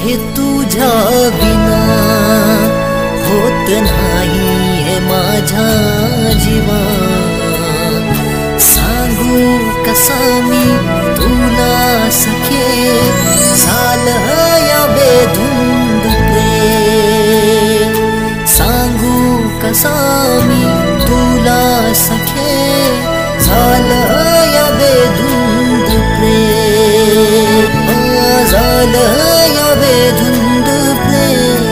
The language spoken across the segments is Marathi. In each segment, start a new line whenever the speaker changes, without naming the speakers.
हे तुझ्या विना होत नाही हे माझ्या जीवा सांगू कसा मी तुला सखे झालं या बेधुंद प्रेम सांगू कसा मी तुला सखे झालं या बेधुंद प्रेम झालं या बेधुंद प्रेम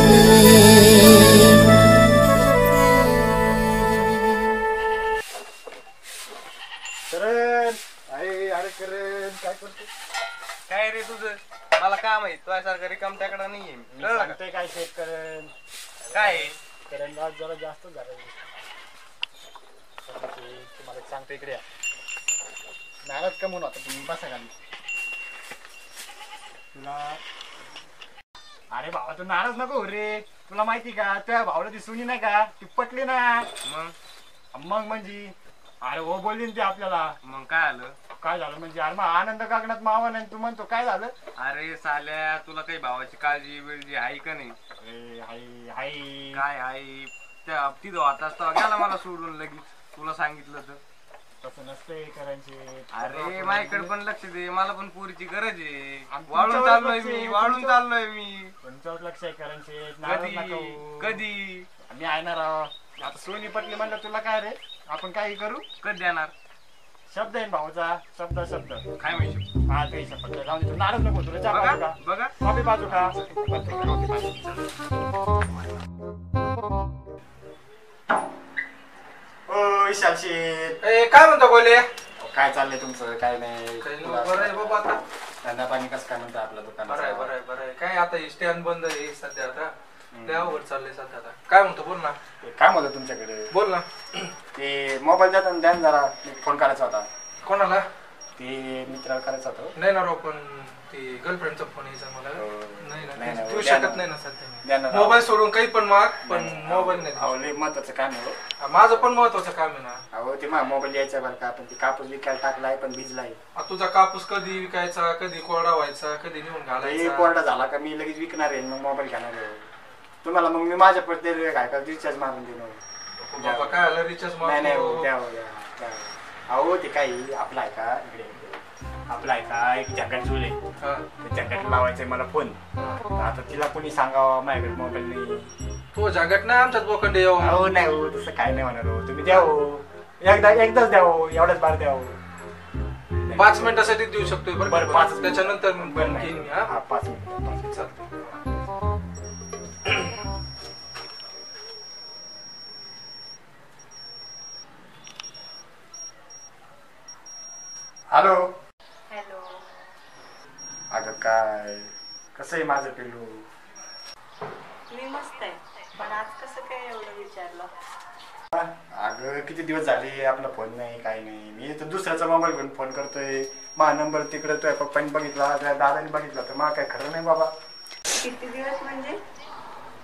काय रे तुझं मला काम आहे तुझ्यासारखं रिकाम त्याकडे नाहीये मी
सांगते काय शेत करण
काय
करण आज जरा जास्त झालं तुम्हाला सांगतो इकडे नाराज कमवून होता तुम्ही बसा खाली तुला अरे भावा तू नाराज नको हो रे तुला माहिती का तुझ्या भावाला ती सुनी नाही का ती पटली ना मग म्हणजे अरे हो बोलली ते आपल्याला
मग काय आलं
काय झालं म्हणजे अरे मग आनंद कागणात मावा नाही तू म्हणतो काय झालं
अरे साल्या तुला काही भावाची काळजी बिळजी आहे का नाही काय आहे त्या तिथं होता असता गेला मला सोडून लगेच तुला सांगितलं तर
तसं नसतंय करायचे
अरे माझ्याकडे पण लक्ष दे मला पण पोरीची गरज आहे वाळून चाललोय मी
तुमच्यावर लक्ष आहे करायचे
कधी
मी आहे ना राव आता सोनी पटली म्हणलं तुला काय रे आपण काही करू
कधी देणार
शब्द आहे भाऊचा शब्द
काय माहिती
हा ते शब्द जाऊन तू नाराज नको तुला चहा बाजू का
बघा
कॉफी बाजू का ओ विशाल शेठ
काय म्हणतो बोले
काय चाललंय तुमचं काय नाही
बरं आहे बाबा आता
धंदा पाणी कसं काय म्हणतं आपलं दुकान
बरं आहे काय आता स्टँड बंद आहे सध्या आता त्यावर चाललंय सध्या आता काय म्हणतो बोल ना
काय म्हणतो तुमच्याकडे
बोल ना
ते मोबाईल द्या द्या जरा फोन करायचा होता
कोणाला
ते मित्राला करायचा होता
नाही ना राव पण ते गर्लफ्रेंडचा फोन यायचा मला नाही ना तू शकत नाही ना सध्या मोबाईल सोडून काही पण माग पण मोबाईल नाही
महत्वाचं काम आहे
माझं पण महत्वाचं काम आहे ना
अहो ते माझा मोबाईल यायचा बरं का पण ते कापूस विकायला टाकलाय पण भिजलाय
तुझा कापूस कधी विकायचा कधी कोरडा व्हायचा कधी नेऊन घालायचा
कोरडा झाला का मी लगेच विकणार आहे मग मोबाईल घेणार आहे तुम्हाला मग मी माझ्या पडते काय का रिचार्ज मारून देणार
बाबा काय आलं रिचार्ज
अहो ते काही आपला आहे का इकडे आपला आहे का एक जॅकेट जुळे जॅकेट लावायचंय मला फोन आता तिला कोणी सांगावं माझ्याकडे मोबाईल नाही
तो जॅकेट नाही आमच्याच बोकंडे येऊ
हो नाही हो तसं काय नाही म्हणणार हो तुम्ही द्या हो एकदाच द्या हो एवढाच बार द्या हो
5 मिनिटासाठी देऊ शकतोय
बरं 5
त्याच्यानंतर
5 मिनिट हॅलो
हॅलो
अगं काय कसं आहे माझं पिल्लू
मी मस्त आहे पण आज कसं काय एवढं विचारलं
अगं किती दिवस झाले आपला फोन नाही काही नाही मी तर दुसऱ्याचा मोबाईल घेऊन फोन करतोय माझा नंबर तिकडे तुझ्या पप्पानी बघितला तुझ्या दादानी बघितला तर मला काय खरं नाही बाबा
किती दिवस म्हणजे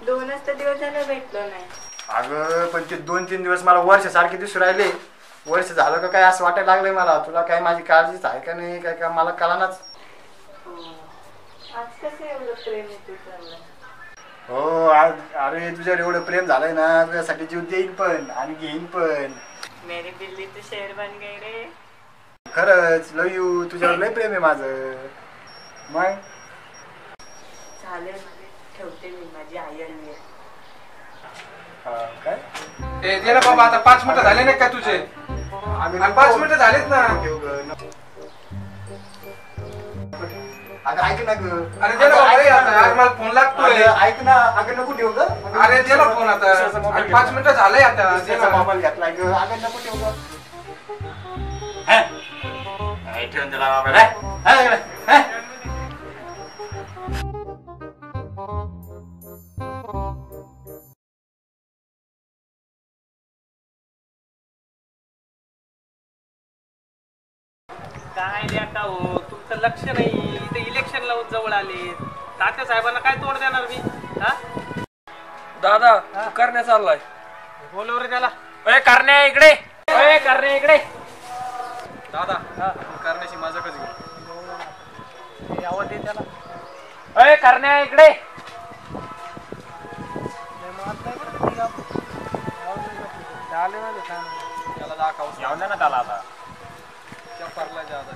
2च तर दिवस झाले भेटलो नाही
अगं पण ते 2-3 दिवस मला वर्ष सारखे दिसू राहिले वर्ष झालं का काय असं वाटायला लागलंय मला तुला काय माझी काळजीच आहे का नाही काय का मला कळानाच
आज कसं एवढं प्रेम येते चाललं
हो आज अरे तुझ्यावर एवढं प्रेम झालंय ना तुझ्यासाठी जीव देईन पण आणि घेईन पण
मेरी बिल्ली तू शेर बन गई रे
खरंच लव यू तुझ्यावर लय प्रेम आहे माझं मग
चालेल ठेवते मी माझी आई आली
काय
दे ना बाबा आता 5 मिनिटं झाले नाही का तुझे 5 मिनिटं झालेत ना
अगं ऐक ना ग
अरे दे ना बाबा आता मला फोन लागतोय
ऐक ना अगं नको ठेवू ग
अरे दे ना फोन आता 5 मिनिटं झालंय आता दे ना
मोबाईल घेतलाय ग अगं नको ठेवू ग ठेवून दिला मोबाईल
काय रे आता हो तुमचं लक्ष नाही इथे इलेक्शनला जवळ आले तात्या साहेबांना काय तोड देणार मी हा
दादा करण्या चाललाय
बोलव रे त्याला
अरे करण्या इकडे
अरे करणे इकडे
दादा करण्याची मजा कशी
आवाज दे त्याला अरे
करण्या इकडे.
त्याला दाखव
येऊन द्या ना त्याला आता.
परला जादा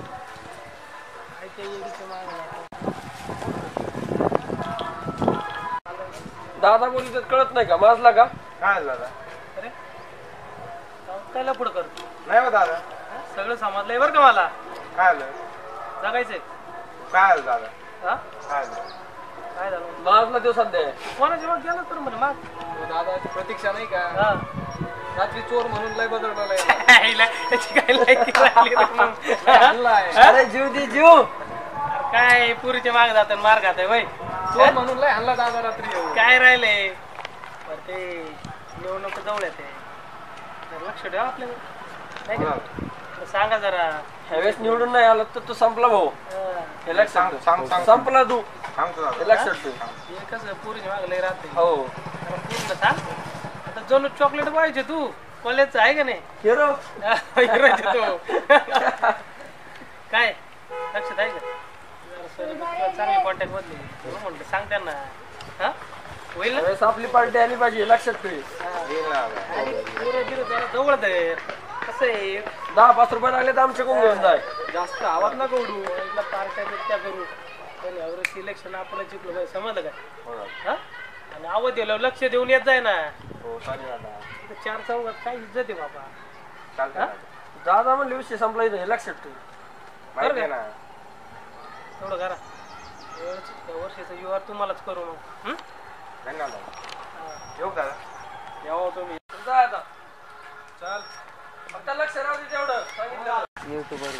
दादा बोलत कळत नाही का माझला का.
काय झालं दादा?
अरे काय पुढं करतो
नाही हो दादा.
सगळं समजलंय बरं का मला.
काय झालं?
जगायचंय.
काय झालं दादा?
हा
काय झालं?
काय झालं
माझला तो सध्या
कोणाच्या मग गेला तर म्हणे माग.
दादाची प्रतीक्षा नाही का?
हा
रात्री चोर म्हणून लय बदलला.
आईला त्याची काय लायकी राहिली रे मग.
अरे जीव दे जीव.
काय पुरीच्या माग जात मार खात आहे वय.
चोर म्हणून लय हल्ला दादा रात्री.
काय राहिले बरं ते निवडणूक जवळ येते तर लक्ष ठेवा आपल्याला नाही का तर सांगा जरा.
ह्यावेळेस निवडून नाही आलं तर तू संपला भाऊ. हे लक्षात ठेव. संपला तू. हे लक्षात ठेव.
हे कसं पुरीच्या माग लय राहते.
हो
पूर्ण सांग आता जणू चॉकलेट पाहिजे तू कॉलेजचं आहे का नाही.
हिरो.
हिरोचे तू काय लक्षात आहे का चांगले कॉन्टॅक्ट मधले म्हणलं सांग त्यांना. हा होईल ना.
ह्यावेळेस आपली पार्टी आली पाहिजे लक्षात ठेव.
जरा जवळ धर कसं आहे
10-5 रुपये लागले तर आमच्या कोण घेऊन जाय.
जास्त आवाज नका उडू. पार्ट्या बिट्या करू पण यावर सिलेक्शन आपण जिंकलो पाहिजे समजलं काय. हा आणि आवाज दिलं लक्ष देऊन येत जाय ना. चार चौघात काय इज्जत आहे बाबा.
दादा म्हणले विषय संपला इथं हे लक्षात ठेव.
बरं का तेवढं करा वर्षाचा युवा तुम्हालाच करू मग.
येऊ दादा.
यावं तुम्ही
जा आता. चल फक्त लक्ष राहू दे तेवढं सांगितलं.
युट्यूबर